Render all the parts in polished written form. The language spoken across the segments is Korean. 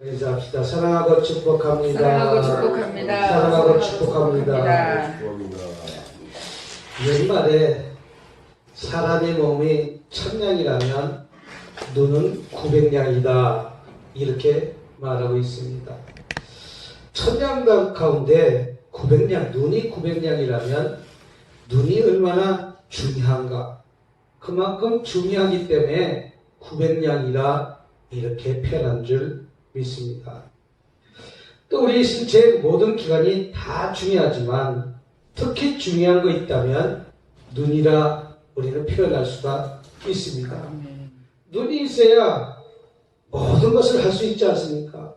인사합시다. 사랑하고 축복합니다. 사랑하고 축복합니다. 사랑하고 축복합니다. 옛말에 사람의 몸이 1000냥이라면 눈은 900냥이다 이렇게 말하고 있습니다. 1000냥 가운데 900냥, 눈이 900냥이라면 눈이 얼마나 중요한가, 그만큼 중요하기 때문에 900냥이라 이렇게 표현한 줄 믿습니다. 또 우리 신체의 모든 기관이 다 중요하지만 특히 중요한 거 있다면 눈이라 우리는 표현할 수가 있습니다. 눈이 있어야 모든 것을 할 수 있지 않습니까?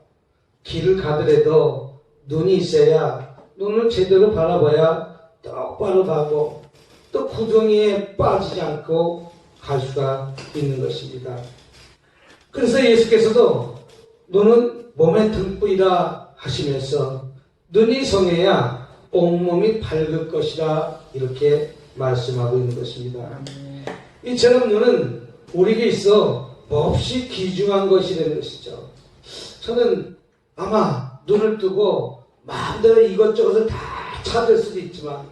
길을 가더라도 눈이 있어야 눈을 제대로 바라봐야 똑바로 가고 또 구덩이에 빠지지 않고 갈 수가 있는 것입니다. 그래서 예수께서도 눈은 몸의 등불이라 하시면서 눈이 성해야 온몸이 밝을 것이라 이렇게 말씀하고 있는 것입니다. 이처럼 눈은 우리에게 있어 몹시 귀중한 것이라는 것이죠. 저는 아마 눈을 뜨고 마음대로 이것저것을 다 찾을 수도 있지만,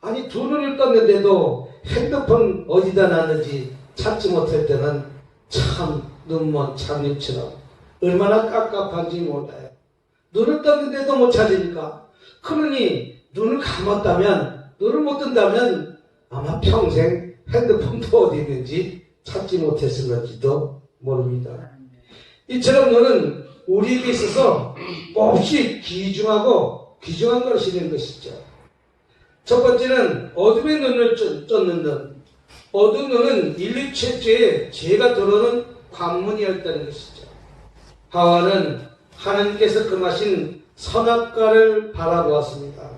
아니 두 눈을 떴는데도 핸드폰 어디다 놨는지 찾지 못할 때는 참 눈먼 장님처럼 얼마나 깝깝한지 몰라요. 눈을 떴는데도 못 찾으니까, 그러니 눈을 감았다면, 눈을 못 뜬다면 아마 평생 핸드폰도 어디 있는지 찾지 못했을 건지도 모릅니다. 이처럼 눈은 우리에게 있어서 몹시 귀중한 것이라는 것이죠. 첫 번째는 어둠의 눈을 쫓는 눈. 어두운 눈은 인류 최초의 죄가 들어오는 관문이었다는 것이죠. 하와는 하나님께서 금하신 선악과를 바라보았습니다.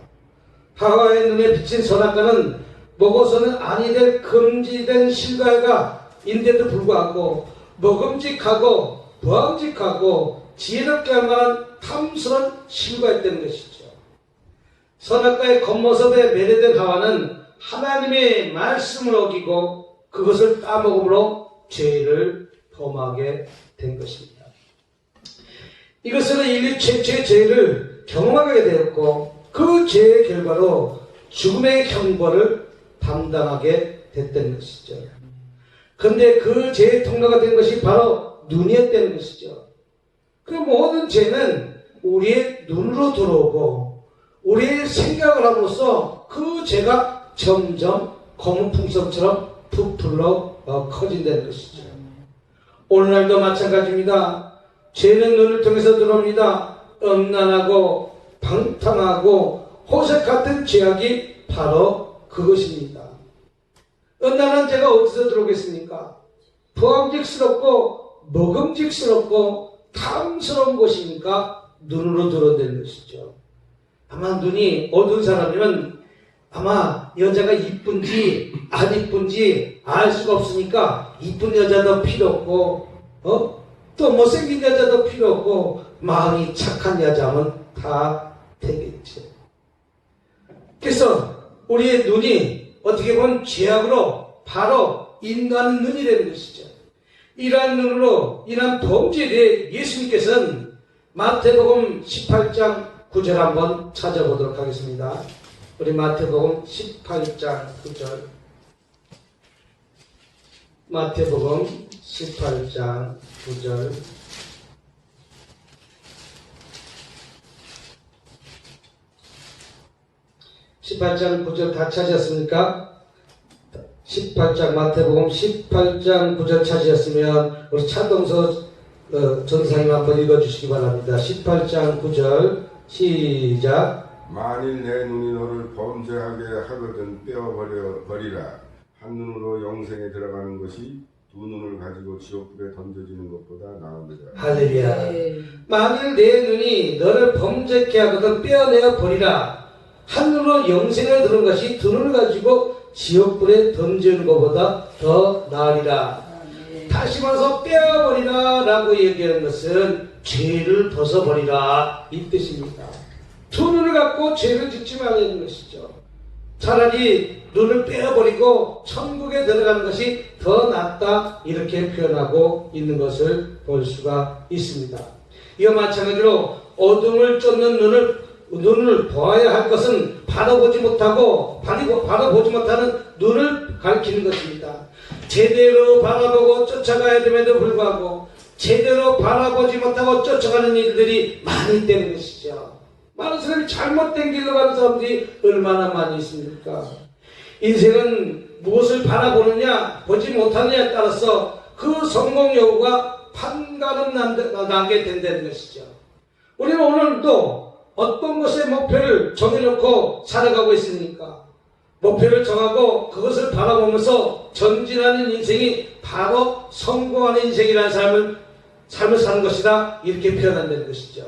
하와의 눈에 비친 선악과는 먹어서는 아니 될 금지된 실과가 인데도 불구하고 먹음직하고 부함직하고 지혜롭게 할 만한 탐스러운 실과였다는 것이죠. 선악과의 겉모습에 매료된 하와는 하나님의 말씀을 어기고 그것을 따먹음으로 죄를 범하게 된 것입니다. 이것은 인류 최초의 죄를 경험하게 되었고 그 죄의 결과로 죽음의 형벌을 담당하게 됐다는 것이죠. 그런데 그 죄의 통로가 된 것이 바로 눈이었다는 것이죠. 그 모든 죄는 우리의 눈으로 들어오고 우리의 생각을 함으로써 그 죄가 점점 검은 풍선처럼 부풀러 커진다는 것이죠. 오늘날도 마찬가지입니다. 죄는 눈을 통해서 들어옵니다. 음란하고 방탕하고 호색 같은 죄악이 바로 그것입니다. 음란한 죄가 어디서 들어오겠습니까? 부함직스럽고 먹음직스럽고 탐스러운 것이니까 눈으로 들어온다는 것이죠. 아마 눈이 어두운 사람이면 아마 여자가 이쁜지 안 이쁜지 알 수가 없으니까 이쁜 여자도 필요 없고 또 못생긴 여자도 필요 없고 마음이 착한 여자면 다 되겠죠. 그래서 우리의 눈이 어떻게 보면 죄악으로 바로 인도하는 눈이라는 것이죠. 이러한 눈으로 인한 범죄에 대해 예수님께서는 마태복음 18장 9절 한번 찾아보도록 하겠습니다. 우리 마태복음 18장 9절. 마태복음 18장 9절. (18장 9절) 다 찾으셨습니까? 18장 마태복음 18장 9절 찾으셨으면 우리 차동서 전사님 한번 읽어주시기 바랍니다. 18장 9절 시작. 만일 내 눈이 너를 범죄하게 하거든 떼어버리라. 한 눈으로 영생에 들어가는 것이 두 눈을 가지고 지옥불에 던져지는 것보다 나으리라. 할렐루야. 네. 만일 내 눈이 너를 범죄케 하거든 떼어내어 버리라. 한 눈으로 영생에 들어간 것이 두 눈을 가지고 지옥불에 던지는 것보다 더 나으리라. 다시 말해서 떼어버리라 라고 얘기하는 것은 죄를 벗어버리라 이 뜻입니다. 두 눈을 갖고 죄를 짓지 말라는 것이죠. 차라리 눈을 빼어버리고 천국에 들어가는 것이 더 낫다 이렇게 표현하고 있는 것을 볼 수가 있습니다. 이와 마찬가지로 어둠을 쫓는 눈을 보아야 할 것은 바라보지 못하는 눈을 가리키는 것입니다. 제대로 바라보고 쫓아가야 됨에도 불구하고 제대로 바라보지 못하고 쫓아가는 일들이 많이 있다는 것이죠. 많은 사람이 잘못된 길로 가는 사람들이 얼마나 많이 있습니까? 인생은 무엇을 바라보느냐 보지 못하느냐에 따라서 그 성공 여부가 판가름 나게 된다는 것이죠. 우리는 오늘도 어떤 것에 목표를 정해놓고 살아가고 있습니까? 목표를 정하고 그것을 바라보면서 전진하는 인생이 바로 성공하는 인생이라는 삶을 사는 것이다, 이렇게 표현한다는 것이죠.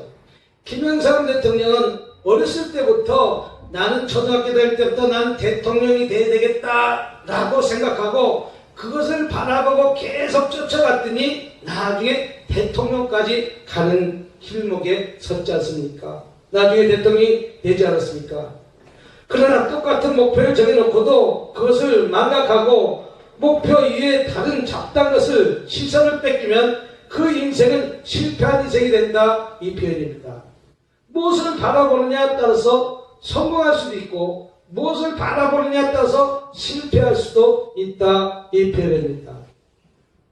김영삼 대통령은 어렸을 때부터 나는 초등학교 다닐 때부터 나는 대통령이 돼야 되겠다라고 생각하고 그것을 바라보고 계속 쫓아갔더니 나중에 대통령까지 가는 길목에 섰지 않습니까? 나중에 대통령이 되지 않았습니까? 그러나 똑같은 목표를 정해놓고도 그것을 망각하고 목표 이외에 다른 잡다한 것을 시선을 뺏기면 그 인생은 실패한 인생이 된다, 이 표현입니다. 무엇을 바라보느냐에 따라서 성공할 수도 있고 무엇을 바라보느냐에 따라서 실패할 수도 있다, 이 표현입니다.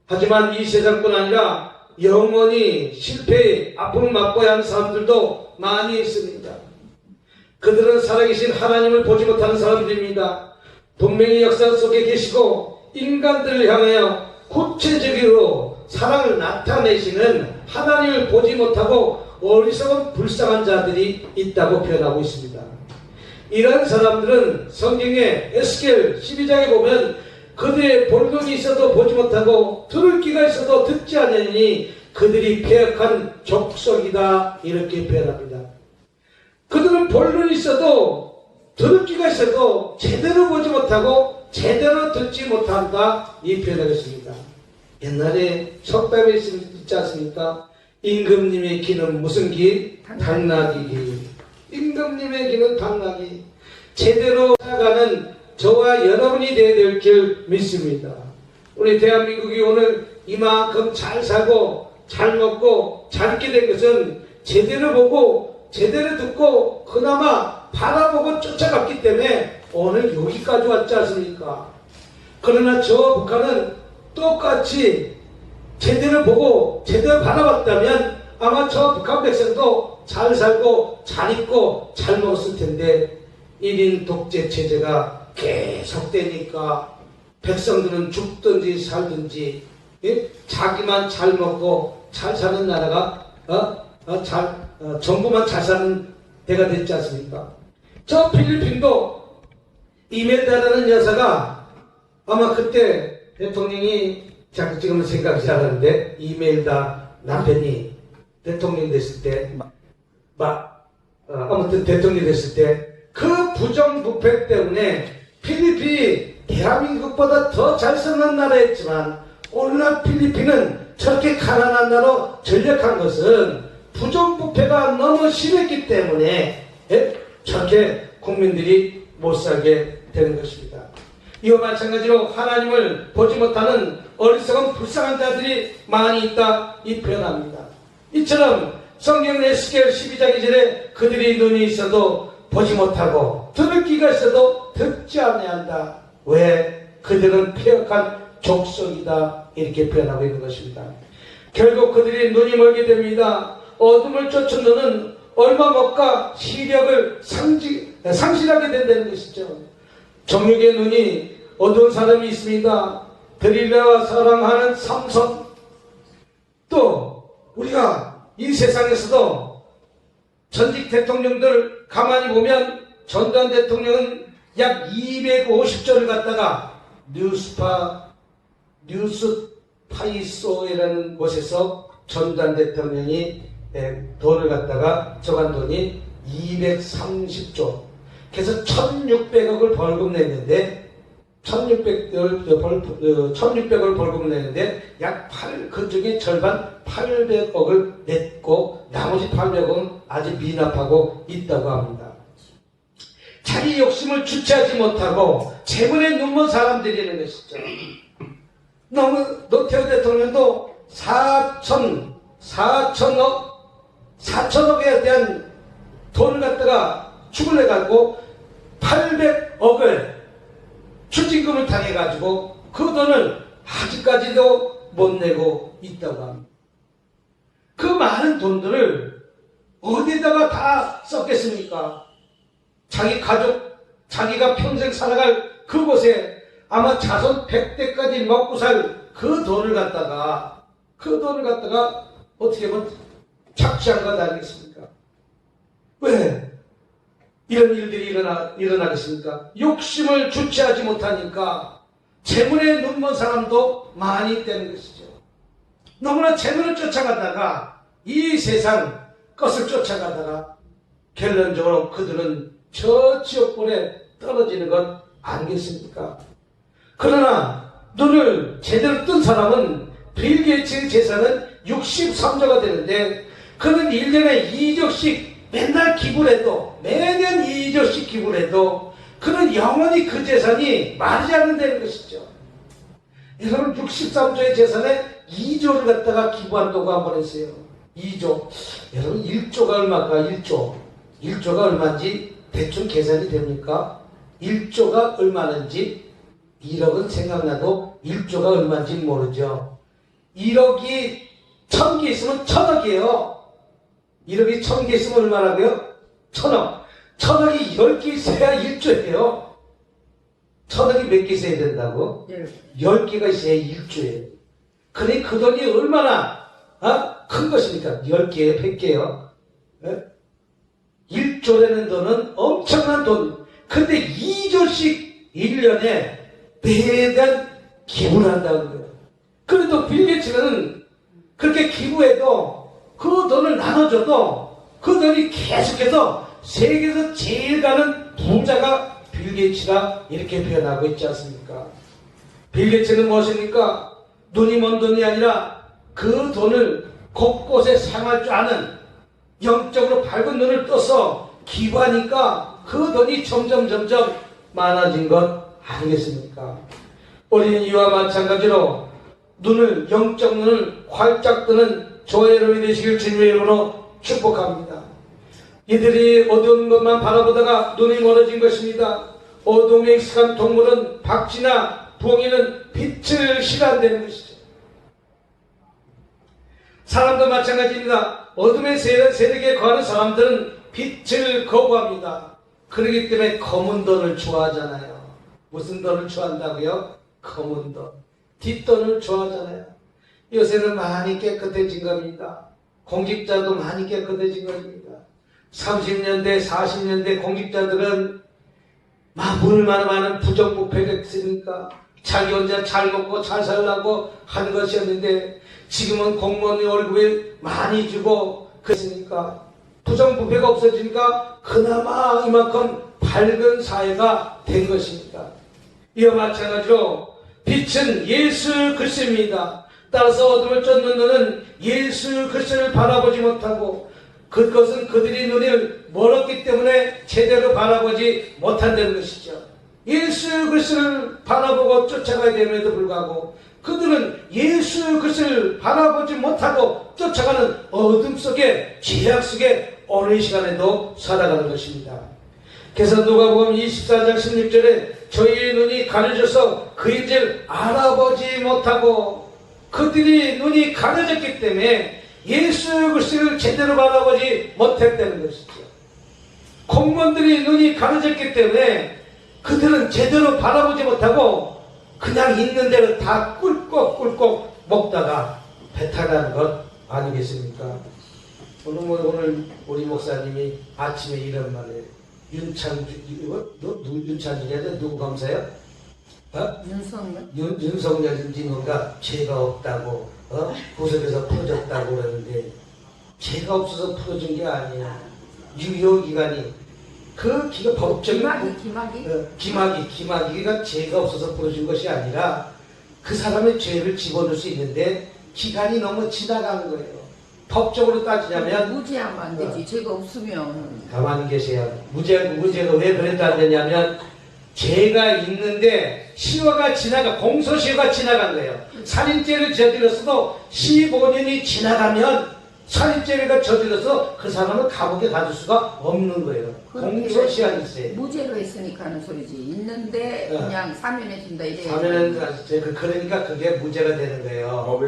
하지만 이 세상뿐 아니라 영원히 실패의 아픔을 맛보아야 하는 사람들도 많이 있습니다. 그들은 살아계신 하나님을 보지 못하는 사람들입니다. 분명히 역사 속에 계시고 인간들을 향하여 구체적으로 사랑을 나타내시는 하나님을 보지 못하고 어리석은 불쌍한 자들이 있다고 표현하고 있습니다. 이런 사람들은 성경의 에스겔 12장에 보면 그들의 볼 눈이 있어도 보지 못하고 들을 귀가 있어도 듣지 않으니 그들이 패역한 족속이다, 이렇게 표현합니다. 그들은 볼 눈이 있어도 들을 귀가 있어도 제대로 보지 못하고 제대로 듣지 못한다, 이 표현하겠습니다. 옛날에 속담이 있지 않습니까? 임금님의 귀는 무슨 귀? 당나귀 귀. 임금님의 귀는 당나귀. 제대로 살아가는 저와 여러분이 되어야 될 줄 믿습니다. 우리 대한민국이 오늘 이만큼 잘 살고 잘 먹고 잘 있게 된 것은 제대로 보고 제대로 듣고 그나마 바라보고 쫓아갔기 때문에 오늘 여기까지 왔지 않습니까? 그러나 저 북한은 똑같이 제대로 보고 제대로 바라봤다면 아마 저 북한 백성도 잘 살고 잘 있고 잘 먹었을 텐데 1인 독재 체제가 계속되니까 백성들은 죽든지 살든지, 예? 자기만 잘 먹고 잘 사는 나라가 정부만 잘 사는 데가 됐지 않습니까? 저 필리핀도 이멜다라는 여사가 아마 그때 대통령이 지금은 생각이 잘 나는데 이멜다 남편이 대통령 됐을 때 아무튼 대통령이 됐을 때 그 부정부패 때문에 필리핀이 대한민국보다 더 잘 사는 나라였지만 오늘날 필리핀은 저렇게 가난한 나라로 전락한 것은 부정부패가 너무 심했기 때문에 저렇게 국민들이 못 살게 되는 것입니다. 이와 마찬가지로 하나님을 보지 못하는 어리석은 불쌍한 자들이 많이 있다, 이 표현합니다. 이처럼 성경 에스겔 12장 2절에 그들이 눈이 있어도 보지 못하고 들을 귀가 있어도 듣지 아니한다. 왜? 그들은 패역한 족속이다, 이렇게 표현하고 있는 것입니다. 결국 그들이 눈이 멀게 됩니다. 어둠을 쫓은 눈은 얼마 못 가 시력을 상실하게 된다는 것이죠. 정욕의 눈이 어두운 사람이 있습니다. 들릴라와 사랑하는 삼손. 또 우리가 이 세상에서도 전직 대통령들 가만히 보면 전두환 대통령은 약 250조를 갖다가 뉴스파이소라는 곳에서 전두환 대통령이 돈을 갖다가 적은 돈이 230조. 그래서 1600억을 벌금 냈는데 1600억을 벌금 냈는데 그 중에 절반 800억을 냈고 나머지 800억은 아직 미납하고 있다고 합니다. 자기 욕심을 주체하지 못하고 재물에 눈먼 사람들이라는 것이죠. 노태우 대통령도 4천억 4천억에 대한 돈을 갖다가 축을 내가지고 800억을 추징금을 당해가지고 그 돈을 아직까지도 못 내고 있다고 합니다. 그 많은 돈들을 어디다가 다 썼겠습니까? 자기 가족, 자기가 평생 살아갈 그곳에 아마 자손 100대까지 먹고 살 그 돈을 갖다가 어떻게 보면 착취한 것 아니겠습니까? 왜 이런 일들이 일어나겠습니까? 욕심을 주체하지 못하니까 재물에 눈먼 사람도 많이 있다는 것이죠. 너무나 재물을 쫓아가다가 이 세상 것을 쫓아가다가 결론적으로 그들은 저 지옥불에 떨어지는 것 아니겠습니까? 그러나 눈을 제대로 뜬 사람은 빌 게이츠의 재산은 63조가 되는데 그는 1년에 2조씩 맨날 기부를 해도 매년 2조씩 기부를 해도 그는 영원히 그 재산이 마르지 않는다는 것이죠. 여러분 63조의 재산에 2조를 갖다가 기부한다고 한번 했어요. 2조. 여러분 1조가 얼마일까? 1조. 1조가 얼마인지 대충 계산이 됩니까? 1조가 얼마인지 1억은 생각나도 1조가 얼마인지 모르죠. 1억이 1000개 있으면 1000억이에요. 1억이 1000개 있으면 얼마라고요? 1000억. 1000억이 10개 있어야 1조예요. 1000억이 몇 개 있어야 된다고? 10개가 있어야 1조예요. 그러니 그 돈이 얼마나 큰 것입니까? 10개에 100개요. 1조라는 돈은 엄청난 돈. 근데 2조씩 1년에 매달 기부를 한다는 거예요. 그래도 빌 게이츠는 그렇게 기부해도 그 돈을 나눠줘도 그 돈이 계속해서 세계에서 제일 가는 부자가 빌 게이츠가 이렇게 표현하고 있지 않습니까? 빌 게이츠는 무엇입니까? 눈이 먼 돈이 아니라 그 돈을 곳곳에 사용할 줄 아는 영적으로 밝은 눈을 떠서 기부하니까 그 돈이 점점 많아진 것 아니겠습니까? 우리는 이와 마찬가지로 영적 눈을 활짝 뜨는 저와 여러분이 되시길 주님의 이름으로 축복합니다. 이들이 어두운 것만 바라보다가 눈이 멀어진 것입니다. 어둠에 익숙한 동물은 박쥐나 부엉이는 빛을 싫어한다는 것이죠. 사람도 마찬가지입니다. 어둠의 세력에 거하는 사람들은 빛을 거부합니다. 그렇기 때문에 검은 돈을 좋아하잖아요. 무슨 돈을 좋아한다고요? 검은 돈. 뒷돈을 좋아하잖아요. 요새는 많이 깨끗해진 겁니다. 공직자도 많이 깨끗해진 겁니다. 30년대, 40년대 공직자들은 얼마나 많은 부정부패가 있으니까 자기 혼자 잘 먹고 잘 살라고 한 것이었는데 지금은 공무원 월급을 많이 주고 그랬으니까 부정부패가 없어지니까 그나마 이만큼 밝은 사회가 된 것입니다. 이와 마찬가지로 빛은 예수 그리스도입니다. 따라서 어둠을 쫓는 너는 예수 그리스도를 바라보지 못하고 그것은 그들이 눈을 멀었기 때문에 제대로 바라보지 못한다는 것이죠. 예수 그리스도를 바라보고 쫓아가야 됨에도 불구하고 그들은 예수 그리스도를 바라보지 못하고 쫓아가는 어둠 속에 죄악 속에 오늘 이 시간에도 살아가는 것입니다. 그래서 누가복음 24장 16절에 저희의 눈이 가려져서 그의 죄를 알아보지 못하고 그들이 눈이 가려졌기 때문에 예수 그리스도를 제대로 바라보지 못했다는 것이죠. 공무원들이 눈이 가려졌기 때문에 그들은 제대로 바라보지 못하고 그냥 있는 대로 다 꿀꺽꿀꺽 먹다가 배탈나는 것 아니겠습니까? 오늘 우리 목사님이 아침에 이런 말을 윤찬준이야? 누구 검사야? 윤석열인지 뭔가 죄가 없다고 구속에서 풀어졌다고 그러는데 죄가 없어서 풀어준 게 아니야. 유효기간이 그 법적인 기막이가 죄가 없어서 풀어준 것이 아니라 그 사람의 죄를 집어넣을 수 있는데 기간이 너무 지나간 거예요. 법적으로 따지자면 무죄하면 안 되지. 죄가 없으면. 가만히 계세요. 무죄가 왜 그래도 안 되냐면 죄가 있는데 공소시효가 지나간 거예요. 살인죄를 저질렀어도 15년이 지나가면 살인죄가 저질러서 그 사람을 감옥에 가둘 수가 없는 거예요. 공소 시한이 있어요. 무죄로 했으니까 하는 소리지. 있는데 그냥 사면해준다 이래. 사면은 그러니까 그게 무죄가 되는 거예요.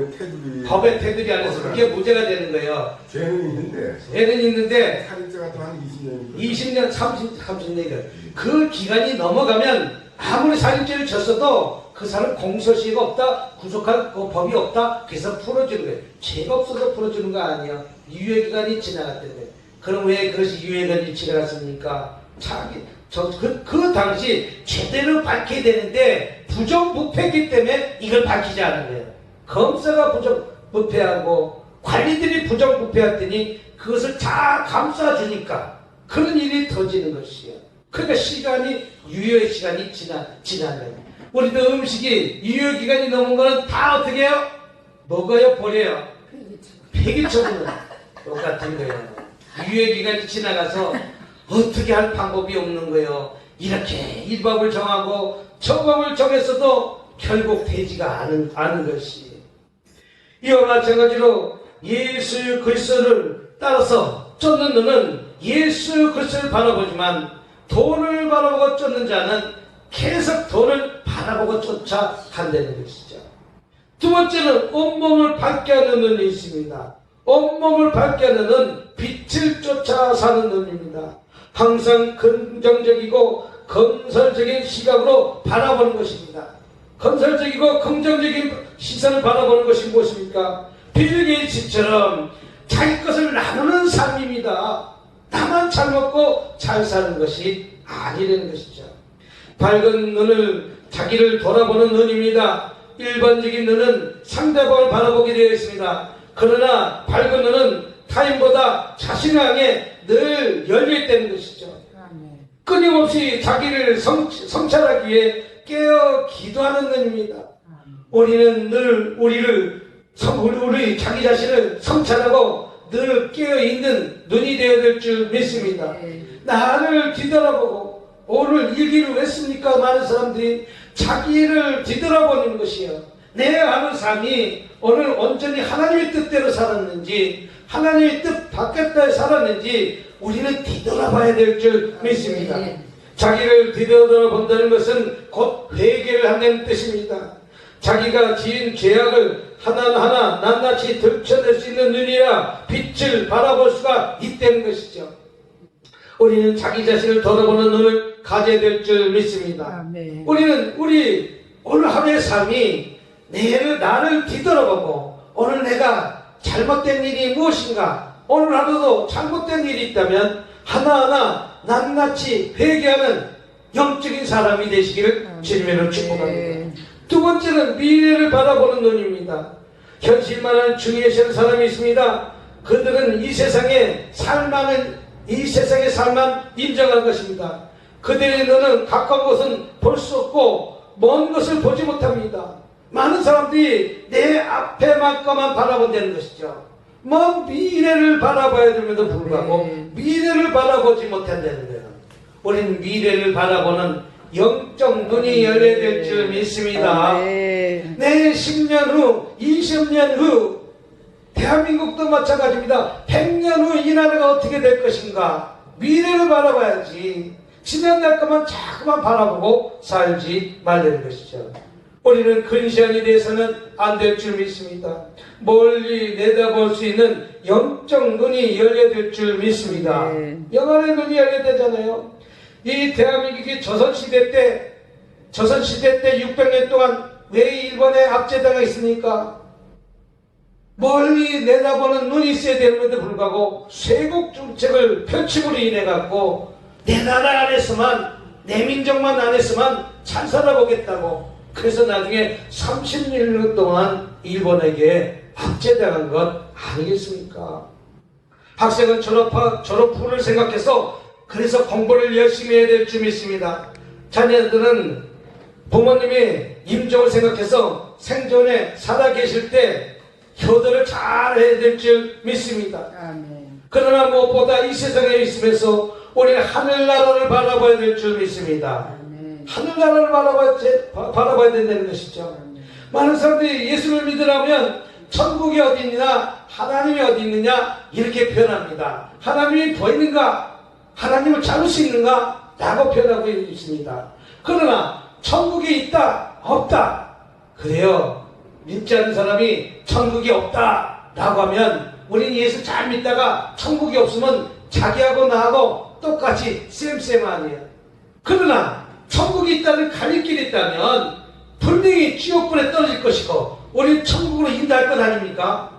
법의 테두리 테두리 안에서 그게 무죄가 되는 거예요. 죄는 있는데 살인죄가 또 한 20년 20년 30년 그 기간이 넘어가면 아무리 살인죄를 졌어도 그 사람 공소시효가 없다, 구속할 법이 없다, 그래서 풀어주는 거예요. 죄가 없어서 풀어주는 거 아니에요. 유예기간이 지나갔던데. 그럼 왜 그것이 유예기간이 지나갔습니까? 그 당시 제대로 밝혀야 되는데 부정부패했기 때문에 이걸 밝히지 않은 거예요. 검사가 부정부패하고 관리들이 부정부패했더니 그것을 다 감싸주니까 그런 일이 터지는 것이에요. 그러니까 유효의 시간이 지난 거예요. 우리도 음식이 유효기간이 넘은 거는 다 어떻게 해요? 먹어요? 버려요? 폐기처분은 똑같은 거예요. 유효기간이 지나가서 어떻게 할 방법이 없는 거예요. 이렇게 이 법을 정하고 저 법을 정했어도 결국 되지가 않은 것이. 이와 마찬가지로 예수 그리스도를 따라서 쫓는 너는 예수 그리스도를 바라보지만 돈을 바라보고 쫓는 자는 계속 돈을 바라보고 쫓아간다는 것이죠. 두 번째는 온몸을 밝게 하는 눈이 있습니다. 온몸을 밝게 하는 눈은 빛을 쫓아 사는 눈입니다. 항상 긍정적이고 건설적인 시각으로 바라보는 것입니다. 건설적이고 긍정적인 시선을 바라보는 것이 무엇입니까? 빌 게이츠처럼 자기 것을 나누는 삶입니다. 나만 잘 먹고 잘 사는 것이 아니라는 것이죠. 밝은 눈을 자기를 돌아보는 눈입니다. 일반적인 눈은 상대방을 바라보게 되어 있습니다. 그러나 밝은 눈은 타인보다 자신을 향해 늘 열려있다는 것이죠. 끊임없이 자기를 성찰하기 위해 깨어 기도하는 눈입니다. 우리는 늘 우리 자기 자신을 성찰하고 늘 깨어있는 눈이 되어야 될 줄 믿습니다. 나를 뒤돌아보고 오늘 일기를 왜 씁니까? 많은 사람들이 자기를 뒤돌아보는 것이요. 내 하는 삶이 오늘 온전히 하나님의 뜻대로 살았는지 하나님의 뜻 바뀌었다 살았는지 우리는 뒤돌아봐야 될 줄 믿습니다. 자기를 뒤돌아본다는 것은 곧 회개를 한다는 뜻입니다. 자기가 지은 죄악을 하나하나 낱낱이 들춰낼 수 있는 눈이라 빛을 바라볼 수가 있다는 것이죠. 우리는 자기 자신을 돌아보는 눈을 가져야 될 줄 믿습니다. 우리는 오늘 하루의 삶이 나를 뒤돌아보고 오늘 내가 잘못된 일이 무엇인가, 오늘 하루도 잘못된 일이 있다면 하나하나 낱낱이 회개하는 영적인 사람이 되시기를 주님으로 축복합니다. 두 번째는 미래를 바라보는 눈입니다. 현실만을 중요시하는 사람이 있습니다. 그들은 이 세상의 삶만 인정한 것입니다. 그들의 눈은 가까운 것은 볼 수 없고 먼 것을 보지 못합니다. 많은 사람들이 내 앞에만큼만 바라본다는 것이죠. 먼 미래를 바라봐야 됨에도 불구하고 미래를 바라보지 못한다는 거예요. 우리는 미래를 바라보는 영적 눈이 열려야 될 줄 믿습니다. 내 10년 후, 20년 후 대한민국도 마찬가지입니다. 100년 후 이 나라가 어떻게 될 것인가? 미래를 바라봐야지. 지난날 것만 자꾸만 바라보고 살지 말라는 것이죠. 우리는 근시안이 돼서는 안 될 줄 믿습니다. 멀리 내다볼 수 있는 영적 눈이 열려야 될 줄 믿습니다. 영안의 눈이 열려야 되잖아요. 이 대한민국이 조선시대 때 600년 동안 왜 일본에 압제당하 있습니까? 멀리 내다보는 눈이 있어야 되는데도 불구하고 쇄국 정책을 펼침으로 인해 갖고 내 나라 안에서만, 내 민족만 안에서만 잘 살아보겠다고, 그래서 나중에 30년 동안 일본에게 압제당한 것 아니겠습니까? 학생은 졸업 후를 생각해서 그래서 공부를 열심히 해야 될 줄 믿습니다. 자녀들은 부모님이 임종을 생각해서 생존에 살아계실 때 효도를 잘 해야 될 줄 믿습니다. 그러나 무엇보다 이 세상에 있으면서 우리는 하늘나라를 바라봐야 될 줄 믿습니다. 하늘나라를 바라봐야 된다는 것이죠. 많은 사람들이 예수를 믿으라면 천국이 어디 있느냐, 하나님이 어디 있느냐 이렇게 표현합니다. 하나님이 보이는가, 하나님을 잡을 수 있는가 라고 표현하고 있습니다. 그러나 천국이 있다 없다, 그래요. 믿지 않는 사람이 천국이 없다 라고 하면 우리는 예수 잘 믿다가 천국이 없으면 자기하고 나하고 똑같이 쌤쌤 아니에요. 그러나 천국이 있다는 갈림길이 있다면 분명히 지옥불에 떨어질 것이고 우리는 천국으로 인도할 것 아닙니까?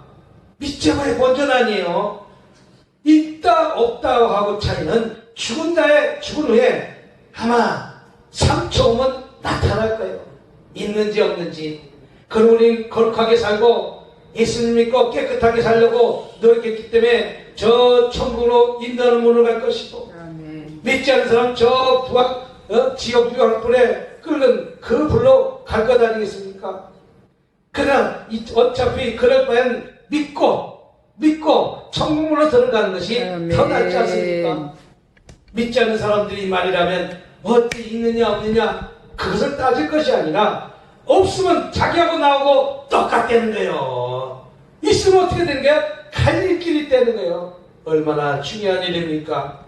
믿자마의 본전 아니에요. 있다 없다 하고 차이는 죽은 후에 아마 3초 후면 나타날 거예요. 있는지 없는지. 그럼 우리는 거룩하게 살고 예수님 믿고 깨끗하게 살려고 노력했기 때문에 저 천국으로 인도하는 문으로 갈 것이고, 아멘. 믿지 않는 사람 저 지옥 유황불에 끓는 그 불로 갈 것 아니겠습니까? 그러나 어차피 그럴 바엔 믿고 천국으로 들어가는 것이 아멘. 더 낫지 않습니까? 믿지 않는 사람들이 말이라면 어디 있느냐 없느냐 그것을 따질 것이 아니라 없으면 자기하고 나하고 똑같다는 거예요. 있으면 어떻게 되는 거야? 갈릴길이 있다는 거예요. 얼마나 중요한 일입니까?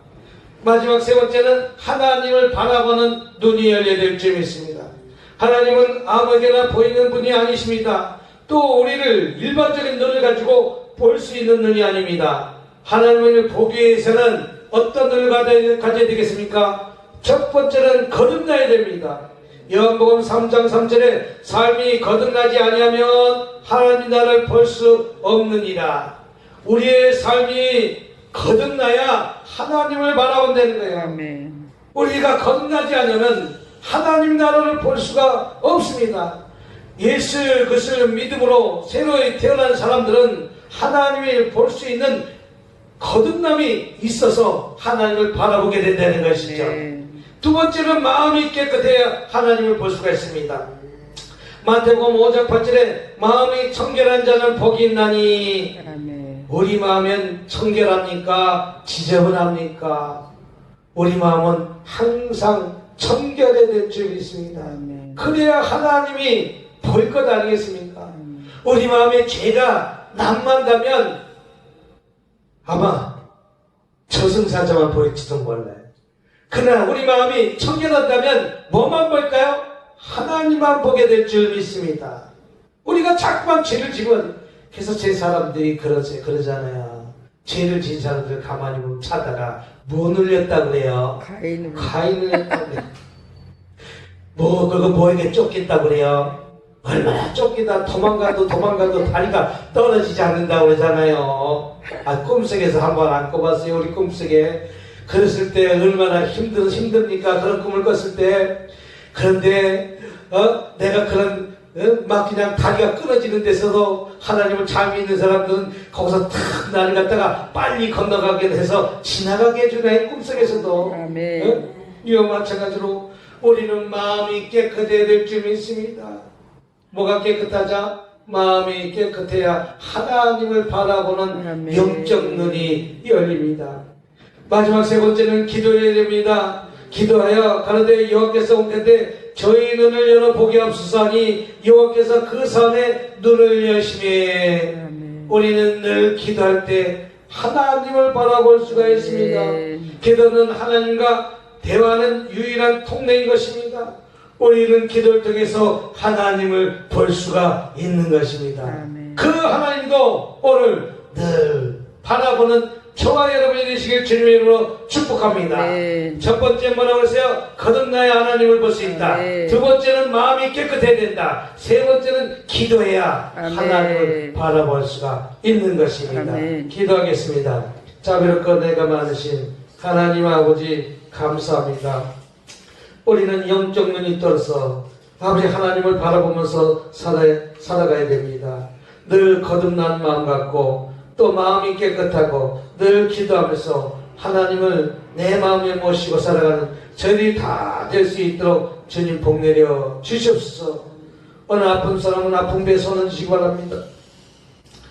마지막 세 번째는 하나님을 바라보는 눈이 열려야 될 점이 있습니다. 하나님은 아무에게나 보이는 분이 아니십니다. 또 우리를 일반적인 눈을 가지고 볼 수 있는 눈이 아닙니다. 하나님을 보기 위해서는 어떤 눈을 가져야 되겠습니까? 첫 번째는 거듭나야 됩니다. 요한복음 3장 3절에 삶이 거듭나지 아니하면 하나님 나라를 볼 수 없느니라. 우리의 삶이 거듭나야 하나님을 바라본다는 거예요. 아멘. 우리가 거듭나지 않으면 하나님 나라를 볼 수가 없습니다. 예수 그리스도를 믿음으로 새로이 태어난 사람들은 하나님을 볼 수 있는 거듭남이 있어서 하나님을 바라보게 된다는 것이죠. 네. 두 번째는 마음이 깨끗해야 하나님을 볼 수가 있습니다. 마태복음 5장 8절에 마음이 청결한 자는 복이 있나니, 아멘. 우리 마음은 청결합니까? 지저분합니까? 우리 마음은 항상 청결해야 될 줄 믿습니다. 아멘. 그래야 하나님이 볼 것 아니겠습니까? 우리 마음에 죄가 남만다면 아마 저승사자만 보일지도 몰라요. 그러나 우리 마음이 청결하다면 뭐만 볼까요? 하나님만 보게 될 줄 믿습니다. 우리가 자꾸만 죄를 지면, 그래서 제 사람들이 그러잖아요. 죄를 진 사람들 가만히 보면 찾다가 뭐 눌렸다고 그래요? 가인을 했다고 그래요. 그거 뭐에게 쫓긴다고 그래요? 얼마나 쫓기다 도망가도 다리가 떨어지지 않는다고 그러잖아요. 꿈속에서 한번 안 꿔봤어요. 우리 꿈속에. 그랬을 때 얼마나 힘듭니까? 그런 꿈을 꿨을 때. 그런데 내가 그런 막 그냥 다리가 끊어지는 데서도 하나님을 잘 믿는 사람들은 거기서 탁 나를 갖다가 빨리 건너가게 해서 지나가게 해주네. 꿈속에서도. 아멘. 이와 마찬가지로 우리는 마음이 깨끗해야 될 줄 믿습니다. 뭐가 깨끗하자? 마음이 깨끗해야 하나님을 바라보는 아멘. 영적 눈이 열립니다. 마지막 세 번째는 기도해야 됩니다. 기도하여 가로되 여호와께서 온 텐데 저희 눈을 열어 보게 없소서 하니 여호와께서 그 산에 눈을 여시매. 아멘. 우리는 늘 기도할 때 하나님을 바라볼 수가 있습니다. 기도는 하나님과 대화하는 유일한 통로인 것입니다. 우리는 기도를 통해서 하나님을 볼 수가 있는 것입니다. 아멘. 그 하나님도 오늘 늘 바라보는 저와 여러분이 되시길 주님의 이름으로 축복합니다. 아멘. 첫 번째 뭐라고 했어요? 거듭나야 하나님을 볼 수 있다. 아멘. 두 번째는 마음이 깨끗해야 된다. 세 번째는 기도해야 아멘. 하나님을 바라볼 수가 있는 것입니다. 아멘. 기도하겠습니다. 자비롭고 내가 많으신 하나님 아버지 감사합니다. 우리는 영적 눈이 떠서 아버지 하나님을 바라보면서 살아가야 됩니다. 늘 거듭난 마음 갖고 또 마음이 깨끗하고 늘 기도하면서 하나님을 내 마음에 모시고 살아가는 저희들이 다 될 수 있도록 주님 복 내려 주시옵소서. 어느 아픈 사람은 아픈 배에 손을 주시기 바랍니다.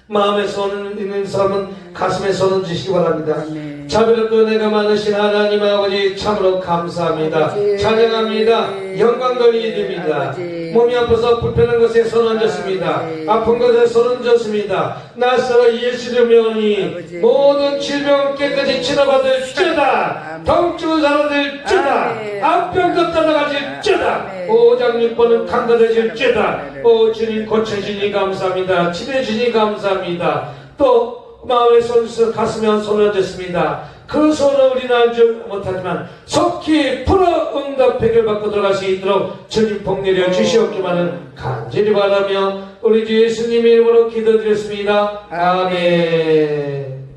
마음에 손을 있는 사람은 가슴에 손을 주시기 바랍니다. 아멘. 자비롭고 은혜가 많으신 하나님 아버지 참으로 감사합니다. 아버지. 찬양합니다. 영광 돌리게 됩니다. 아버지. 몸이 아파서 불편한 것에 손 얹었습니다. 아멘. 아픈 것에 손 얹었습니다. 나사로 예수의 명하니 아버지. 모든 질병 깨끗이 치료받을지어다. 아멘. 병증은 사라질지어다. 아멘. 암병도 떠나가질지어다. 아멘. 오장육번은 강건해질지어다. 오 주님 고쳐주니 감사합니다. 치료해주니 감사합니다. 또 마음에 손 가슴에 손을 얹었습니다. 그 손을 우리는 알지 못하지만 속히 풀어 응답 해결받고 들어갈 수 있도록 주님 복 내려 주시옵기만은 간절히 바라며 우리 주 예수님의 이름으로 기도드렸습니다. 아멘.